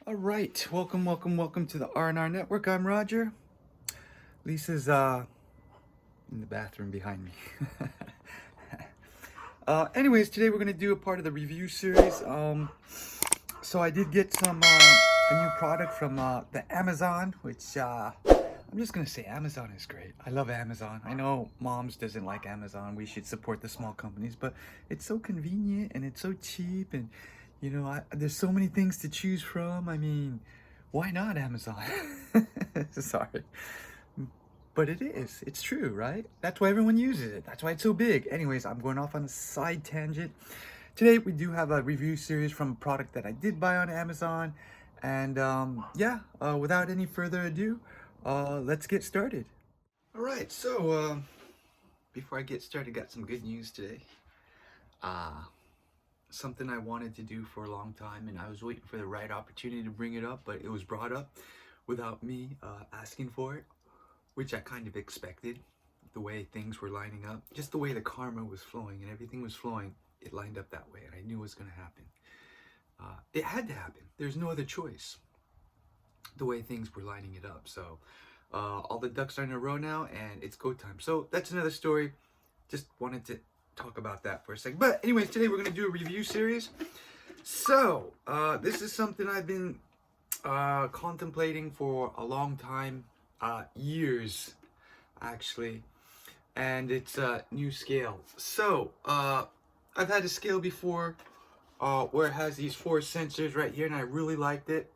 All right, welcome to the R&R Network. I'm Roger. Lisa's in the bathroom behind me. Anyways, today we're gonna do a part of the review series. So I did get some a new product from the Amazon, which I'm just gonna say Amazon is great. I love Amazon. I know moms doesn't like Amazon. We should support the small companies, but it's so convenient and it's so cheap, and there's so many things to choose from. I mean, why not Amazon? Sorry. But it is. It's true, right? That's why everyone uses it. That's why it's so big. Anyways, I'm going off on a side tangent. Today, we do have a review series from a product that I did buy on Amazon. And without any further ado, let's get started. All right, so before I get started, got some good news today. Something I wanted to do for a long time, and I was waiting for the right opportunity to bring it up, but it was brought up without me asking for it, which I kind of expected. The way things were lining up, just the way the karma was flowing and everything was flowing, it lined up that way, and I knew it was going to happen. It had to happen. There's no other choice. The way things were lining it up. So all the ducks are in a row now, and it's go time. So that's another story. Just wanted to talk about that for a second. But anyways, today we're going to do a review series. So this is something I've been contemplating for a long time, years actually, and it's a new scale. So I've had a scale before where it has these 4 sensors right here, and I really liked it,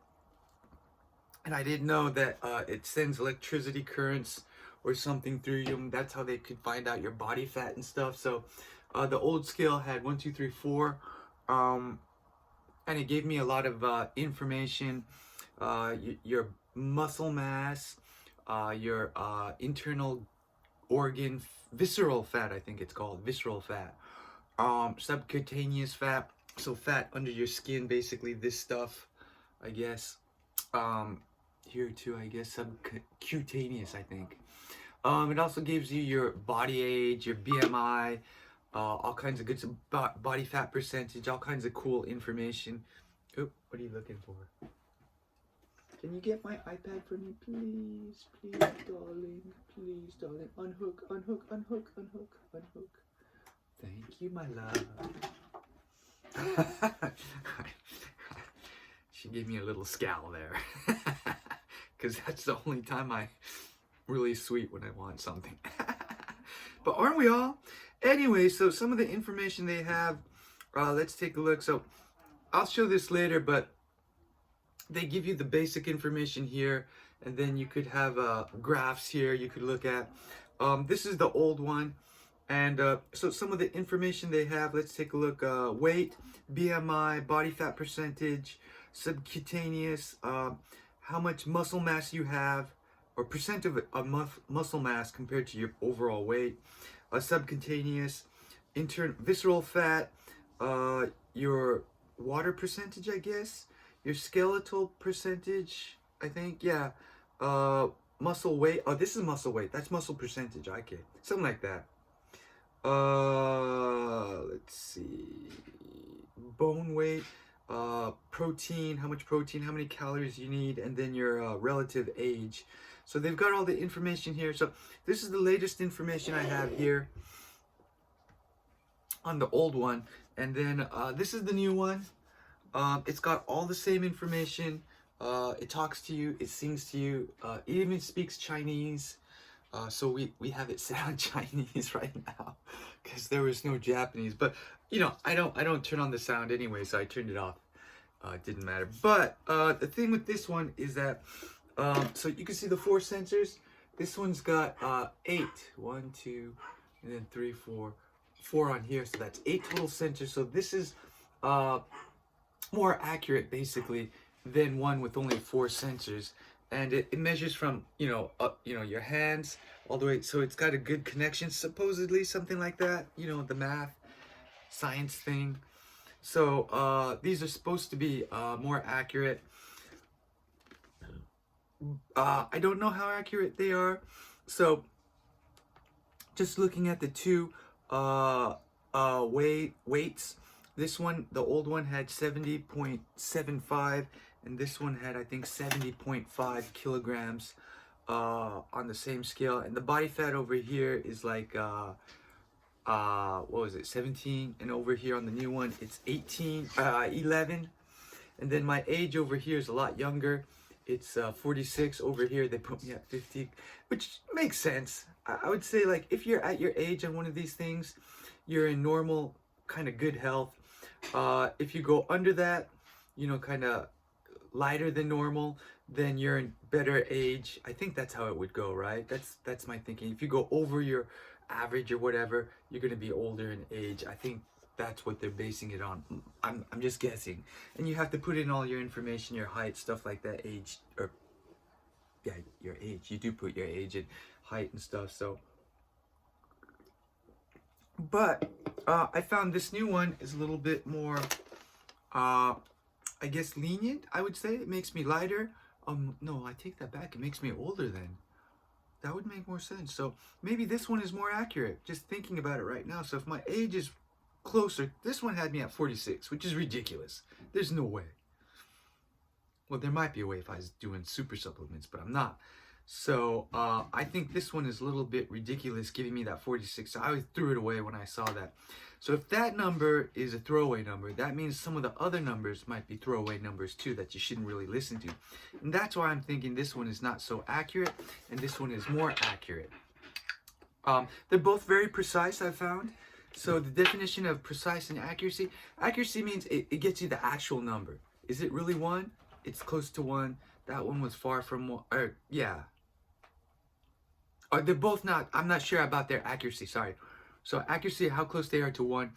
and I didn't know that it sends electricity currents or something through you, and that's how they could find out your body fat and stuff. So the old scale had 1, 2, 3, 4, and it gave me a lot of information, your muscle mass, your internal organ, visceral fat, I think it's called, visceral fat, subcutaneous fat, so fat under your skin, basically this stuff, I guess, here too, I guess, subcutaneous, I think. It also gives you your body age, your BMI, all kinds of good body fat percentage, all kinds of cool information. Oop, what are you looking for? Can you get my iPad for me, please? Please, darling. Please, darling. Unhook, unhook, unhook, unhook, unhook. Thank you, my love. She gave me a little scowl there. Because that's the only time I really sweet when I want something. But aren't we all? Anyway, so some of the information they have, let's take a look. So I'll show this later, but they give you the basic information here, and then you could have graphs here you could look at. This is the old one, and so some of the information they have, let's take a look. Weight, BMI, body fat percentage, subcutaneous, how much muscle mass you have, or percent of muscle mass compared to your overall weight, subcutaneous, visceral fat, your water percentage, I guess, your skeletal percentage, I think, yeah, muscle weight. Oh, this is muscle weight. That's muscle percentage. Okay, something like that. Let's see. Bone weight, protein, how much protein, how many calories you need, and then your relative age. So they've got all the information here. So this is the latest information I have here on the old one, and then this is the new one. It's got all the same information. It talks to you, it sings to you, it even speaks Chinese. So we have it set on Chinese right now because there was no Japanese. But I don't turn on the sound anyway, so I turned it off. It didn't matter. But the thing with this one is that so you can see the 4 sensors. This one's got 8, 1, 2, and then 3, 4 on here. So that's 8 total sensors. So this is more accurate basically than one with only 4 sensors, and it measures from up, your hands all the way. So it's got a good connection, supposedly, something like that, the math science thing. So these are supposed to be more accurate. I don't know how accurate they are. So just looking at the two weights, this one, the old one had 70.75, and this one had, I think, 70.5 kilograms on the same scale. And the body fat over here is like what was it, 17, and over here on the new one it's 11. And then my age over here is a lot younger. It's 46. Over here they put me at 50, which makes sense. I would say, like, if you're at your age on one of these things, you're in normal kind of good health. If you go under that, you know, kind of lighter than normal, then you're in better age. I think that's how it would go, right? That's my thinking. If you go over your average or whatever, you're going to be older in age. I think that's what they're basing it on. I'm just guessing. And you have to put in all your information, your height, stuff like that, age, or yeah, your age. You do put your age and height and stuff. So, but I found this new one is a little bit more I guess lenient, I would say. It makes me lighter. No, I take that back. It makes me older then. That would make more sense. So maybe this one is more accurate, just thinking about it right now. So if my age is closer, this one had me at 46, which is ridiculous. There's no way. Well, there might be a way if I was doing super supplements, but I'm not. So I think this one is a little bit ridiculous, giving me that 46. So I always threw it away when I saw that. So if that number is a throwaway number, that means some of the other numbers might be throwaway numbers too that you shouldn't really listen to. And that's why I'm thinking this one is not so accurate and this one is more accurate. They're both very precise, I found. So the definition of precise and accuracy, accuracy means it gets you the actual number. Is it really 1? It's close to 1. That one was far from 1. Or, yeah. They're both not, I'm not sure about their accuracy, sorry. So accuracy, how close they are to 1,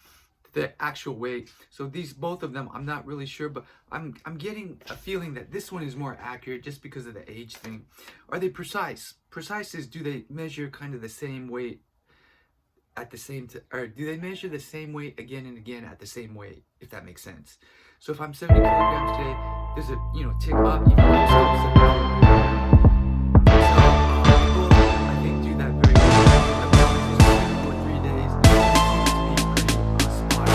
the actual weight. So these, both of them, I'm not really sure, but I'm getting a feeling that this one is more accurate just because of the age thing. Are they precise? Precise is, do they measure kind of the same weight at the same time, or do they measure the same weight again and again at the same weight, if that makes sense? So if I'm 70 kilograms today, there's a, you know, tick up even though I'm still 70 kilograms. I think do that very well. I've done this 2 or 3 days. It seems to be pretty smart.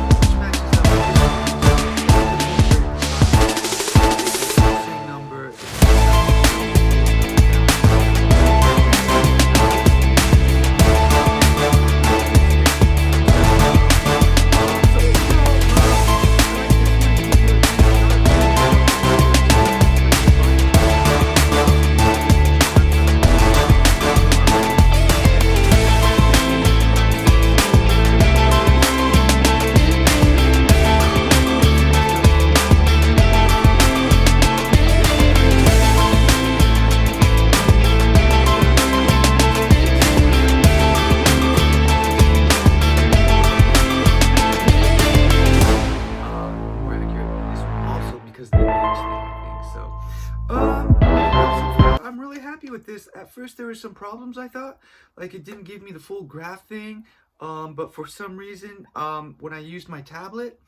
Which matches up with the same number. I'm really happy with this. At first there were some problems, I thought, like it didn't give me the full graph thing, but for some reason when I used my tablet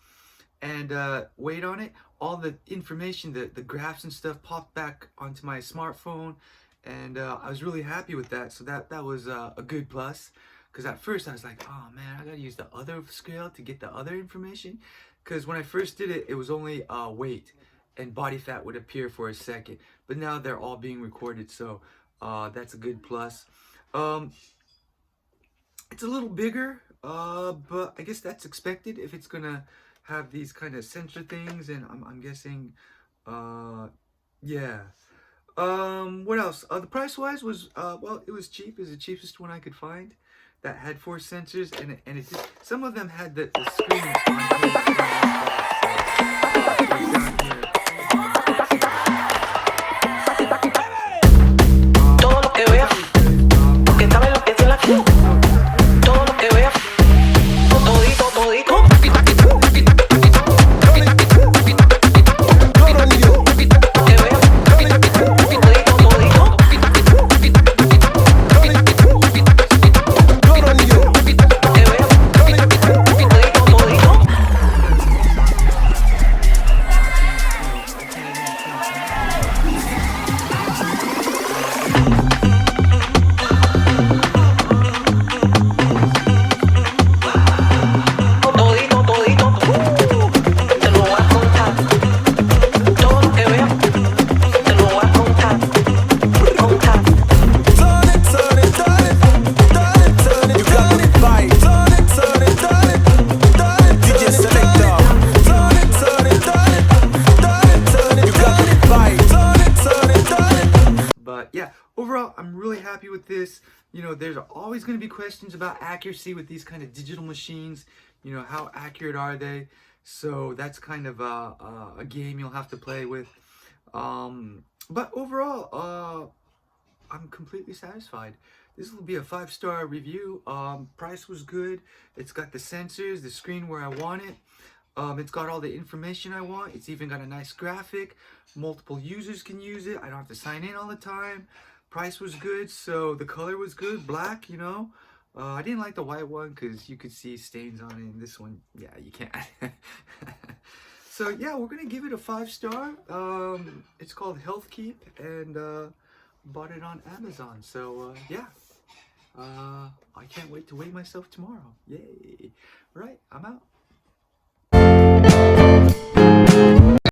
and weighed on it, all the information, the graphs and stuff popped back onto my smartphone, and I was really happy with that. So that was a good plus, because at first I was like, oh man, I gotta use the other scale to get the other information, because when I first did it, it was only weight and body fat would appear for a second, but now they're all being recorded, so that's a good plus. It's a little bigger, but I guess that's expected if it's gonna have these kind of sensor things, and I'm guessing, yeah. What else? The price wise was, well, it was cheap. It was the cheapest one I could find that had 4 sensors, and it did, some of them had the screen on. happy with this. You know, there's always going to be questions about accuracy with these kind of digital machines. You know, how accurate are they? So that's kind of a game you'll have to play with. But overall, I'm completely satisfied. This will be a 5-star review. Price was good. It's got the sensors, the screen where I want it. It's got all the information I want. It's even got a nice graphic. Multiple users can use it. I don't have to sign in all the time. Price was good, so the color was good, black, you know. I didn't like the white one because you could see stains on it. And this one, yeah, you can't. So yeah, we're gonna give it a 5-star. It's called Health Keep, and bought it on Amazon. So yeah, I can't wait to weigh myself tomorrow. Yay! All right, I'm out.